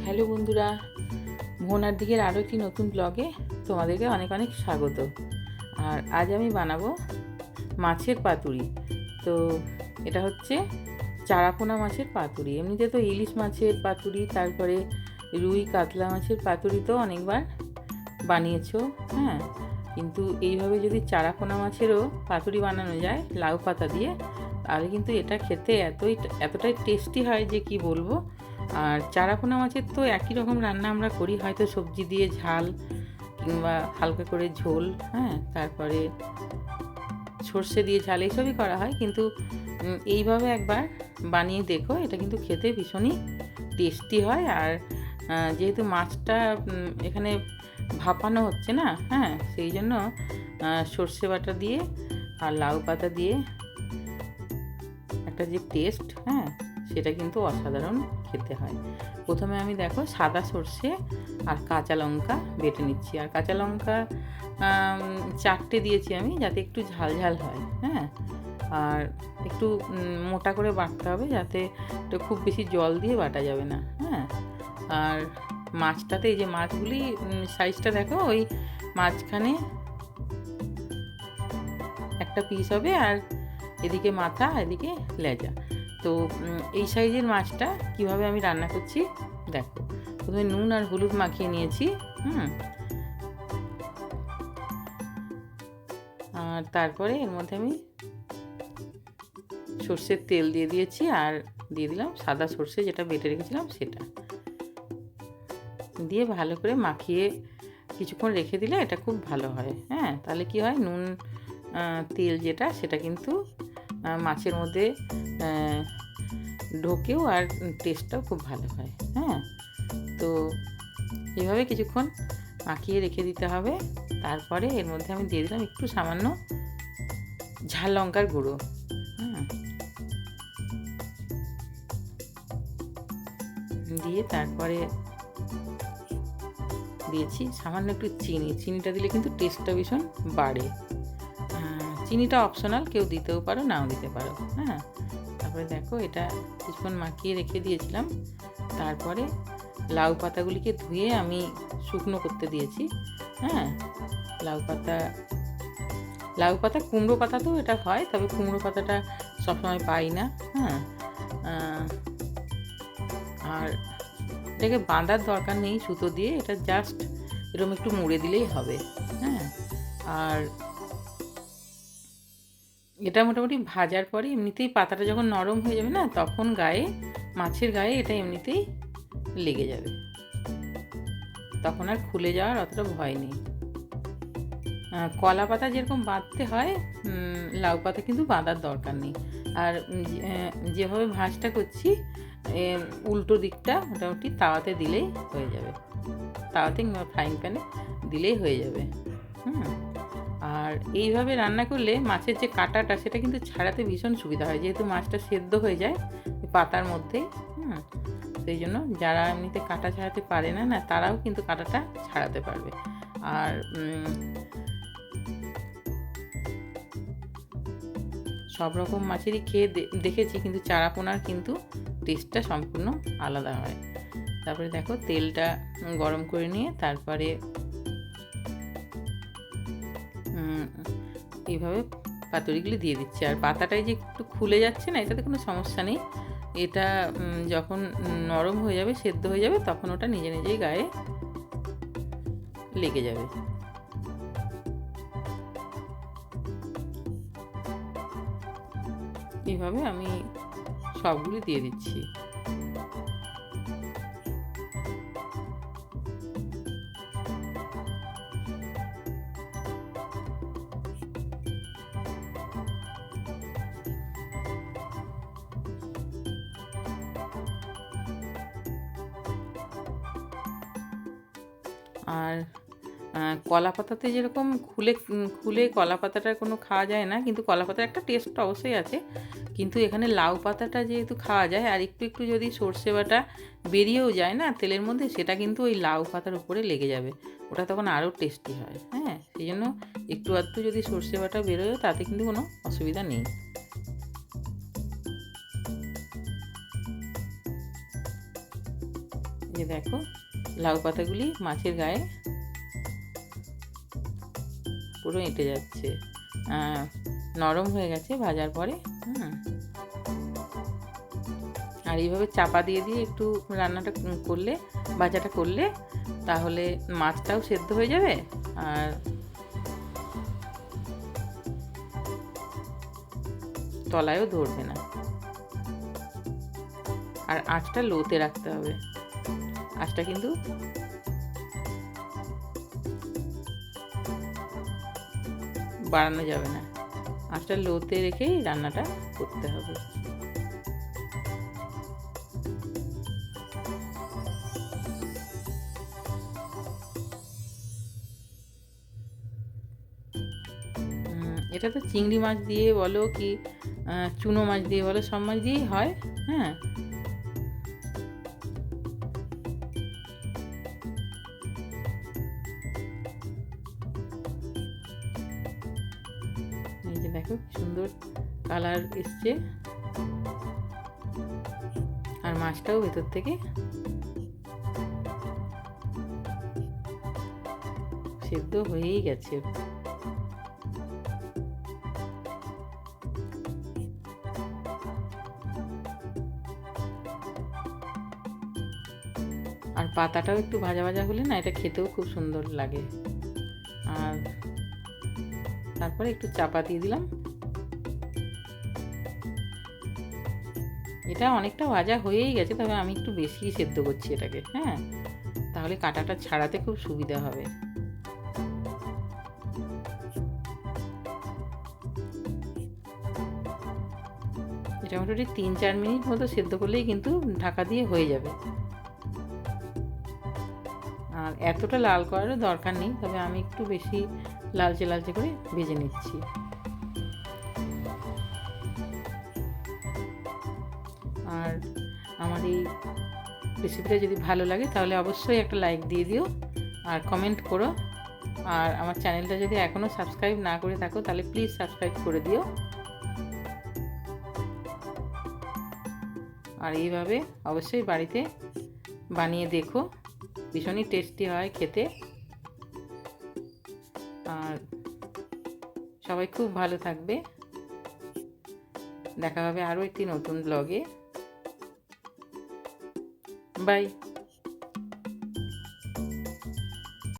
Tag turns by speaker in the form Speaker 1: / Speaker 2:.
Speaker 1: Hello বন্ধুরা, মোহনার দিকের আরও একটি নতুন ব্লগে তোমাদেরকে অনেক অনেক স্বাগত। আর আজ আমি বানাবো মাছের পাতুরি। তো এটা হচ্ছে চারাপোনা মাছের পাতুরি। এমনিতে তো ইলিশ মাছের পাতুরি, তারপরে রুই কাতলা মাছের পাতুরি তো অনেকবার বানিয়েছো, হ্যাঁ। কিন্তু এইভাবে যদি চারাপোনা মাছেরও পাতুরি বানানো যায় লাউ পাতা দিয়ে, তাহলে কিন্তু এটা খেতে এতটাই টেস্টি হয় যে কি বলবো। আর চারাপোনা মাছের তো একই রকম রান্না আমরা করি, হয়তো সবজি দিয়ে ঝাল কিংবা হালকা করে ঝোল, হ্যাঁ, তারপরে সর্ষে দিয়ে ঝাল এইসবই করা হয়। কিন্তু এইভাবে একবার বানিয়ে দেখো, এটা কিন্তু খেতে ভীষণই টেস্টি হয়। আর যেহেতু মাছটা এখানে ভাপানো হচ্ছে না, হ্যাঁ, সেই জন্য সর্ষে বাটা দিয়ে আর লাউ পাতা দিয়ে একটা যে টেস্ট, হ্যাঁ, সেটা কিন্তু অসাধারণ খেতে হয়। প্রথমে আমি দেখো সাদা সর্ষে আর কাঁচা লঙ্কা বেটে নিচ্ছি। আর কাঁচা লঙ্কা 4টে দিয়েছি আমি, যাতে একটু ঝাল ঝাল হয়, হ্যাঁ। আর একটু মোটা করে বাটতে হবে, যাতে এটা খুব বেশি জল দিয়ে বাটা যাবে না, হ্যাঁ। আর মাছটাতে, এই যে মাছগুলি সাইজটা দেখো, ওই মাঝখানে একটা পিস হবে, আর এদিকে মাথা, এদিকে লেজা। তো এই সাইজের মাছটা কিভাবে আমি রান্না করছি দেখো। প্রথমে নুন আর হলুদ মাখিয়ে নিয়েছি, আর তারপরে এর মধ্যে আমি সর্ষের তেল দিয়ে দিয়েছি, আর দিয়ে দিলাম সাদা সর্ষে যেটা বেটে রেখেছিলাম সেটা দিয়ে ভালো করে মাখিয়ে কিছুক্ষণ রেখে দিলে এটা খুব ভালো হয়, হ্যাঁ। তাহলে কি হয়, নুন তেল যেটা, সেটা কিন্তু মাছের মধ্যে ঢোকেও, আর টেস্টটাও খুব ভালো হয়, হ্যাঁ। তো এইভাবে কিছুক্ষণ মাখিয়ে রেখে দিতে হবে। তারপরে এর মধ্যে আমি দিয়ে দিলাম একটু সামান্য ঝাল লঙ্কার গুঁড়ো, দিয়ে তারপরে দিয়েছি সামান্য একটু চিনিটা দিলে কিন্তু টেস্টটা ভীষণ বাড়ে। চিনিটা অপশনাল, কেউ দিতেও পারো, নাও দিতে পারো, হ্যাঁ। তারপরে দেখো এটা কিছুক্ষণ মাখিয়ে রেখে দিয়েছিলাম। তারপরে লাউ পাতাগুলিকে ধুয়ে আমি শুকনো করতে দিয়েছি, হ্যাঁ। লাউ পাতা কুমড়ো পাতাতেও এটা হয়, তবে কুমড়ো পাতাটা সবসময় পাই না, হ্যাঁ। আর এটাকে বাঁধার দরকার নেই সুতো দিয়ে, এটা জাস্ট এরকম একটু মুড়ে দিলেই হবে, হ্যাঁ। আর এটা মোটামুটি ভাজার পরে এমনিতেই পাতাটা যখন নরম হয়ে যাবে না, তখন মাছের গায়ে এটা এমনিতেই লেগে যাবে, তখন আর খুলে যাওয়ার অতটা ভয় নেই। কলা পাতা যেরকম বাঁধতে হয়, লাউ পাতা কিন্তু বাঁধার দরকার নেই। আর যেভাবে ভাঁজটা করছি, উল্টো দিকটা মোটামুটি তাওয়াতে দিলেই হয়ে যাবে, তাওয়াতে কিংবা ফ্রাইং প্যানে দিলেই হয়ে যাবে, আর এইভাবে রান্না করলে মাছের যে কাঁটাটা, সেটা কিন্তু ছাড়াতে ভীষণ সুবিধা হয়, যেহেতু মাছটা সেদ্ধ হয়ে যায় পাতার মধ্যেই, সেই জন্য যারা এমনিতে কাঁটা ছাড়াতে পারে না, তারাও কিন্তু কাঁটাটা ছাড়াতে পারবে। আর সব রকম মাছেরই খেয়ে দেখেছি, কিন্তু চারাপোনার কিন্তু টেস্টটা সম্পূর্ণ আলাদা হয়। তারপরে দেখো তেলটা গরম করে নিয়ে তারপরে এইভাবে পাতুরিগুলি দিয়ে দিচ্ছি। আর পাতাটায় যে একটু খুলে যাচ্ছে না, এটাতে কোনো সমস্যা নেই। এটা যখন নরম হয়ে যাবে, সেদ্ধ হয়ে যাবে, তখন ওটা নিজে নিজেই গায়ে লেগে যাবে। এইভাবে আমি সবগুলি দিয়ে দিচ্ছি। আর কলা পাতাতে যেরকম খুলে খুলে কলা পাতাটা কোনো খাওয়া যায় না, কিন্তু কলা পাতার একটা টেস্ট অবশ্যই আছে। কিন্তু এখানে লাউ পাতাটা যেহেতু খাওয়া যায়, আর একটু একটু যদি সর্ষে বাটা বেরিয়েও যায় না তেলের মধ্যে, সেটা কিন্তু ওই লাউ পাতার উপরে লেগে যাবে, ওটা তখন আরও টেস্টি হয়, হ্যাঁ। সেই জন্য একটু আধটু যদি সর্ষে বাটা বেরোয়, তাতে কিন্তু কোনো অসুবিধা নেই। যে দেখো লাউ পাতাগুলি মাছের গায়ে পুরো এঁটে যাচ্ছে, নরম হয়ে গেছে ভাজার পরে। আর এইভাবে চাপা দিয়ে দিয়ে একটু রান্নাটা করলে, ভাজাটা করলে, তাহলে মাছটাও সেদ্ধ হয়ে যাবে আর তলায়ও ধরবে না। আর আঁচটা লোতে রাখতে হবে, আঁচটা কিন্তু বাড়ানো যাবে না, আঁচটা লোতে রেখেই রান্নাটা করতে হবে। এটা তো চিংড়ি মাছ দিয়ে বলো কি চুনো মাছ দিয়ে বলো, সব মাছ দিয়েই হয়। হ্যাঁ, এই যে দেখো কি সুন্দর কালার এসছে, আর মাছটাও ভেতর থেকে সেদ্ধ হয়েই গেছে। আর পাতাটাও একটু ভাজা ভাজা হলে না, এটা খেতেও খুব সুন্দর লাগে। আর তারপরে একটু চাপা দিয়ে দিলাম। এটা অনেকটা ভাজা হয়েই গেছে, তবে আমি একটু বেশি সেদ্ধ করছি এটাকে। হ্যাঁ, তাহলে কাঁটাটা ছাড়াতে খুব সুবিধা হবে। এটা মোটামুটি 3-4 মিনিট মতো সেদ্ধ করলেই কিন্তু ঢাকা দিয়ে হয়ে যাবে। আর এতটা লাল করারও দরকার নেই, তবে আমি একটু বেশি লালচে লালচে করে ভেজে নিচ্ছি। আর আমার এই রেসিপিটা যদি ভালো লাগে তাহলে অবশ্যই একটা লাইক দিয়ে দিও আর কমেন্ট করো। আর আমার চ্যানেলটা যদি এখনও সাবস্ক্রাইব না করে থাকো তাহলে প্লিজ সাবস্ক্রাইব করে দিও। আর এইভাবে অবশ্যই বাড়িতে বানিয়ে দেখো, ভীষণই টেস্টি হয় খেতে। আর সবাই খুব ভালো থাকবে, দেখা হবে আরও একটি নতুন ব্লগে। বাই।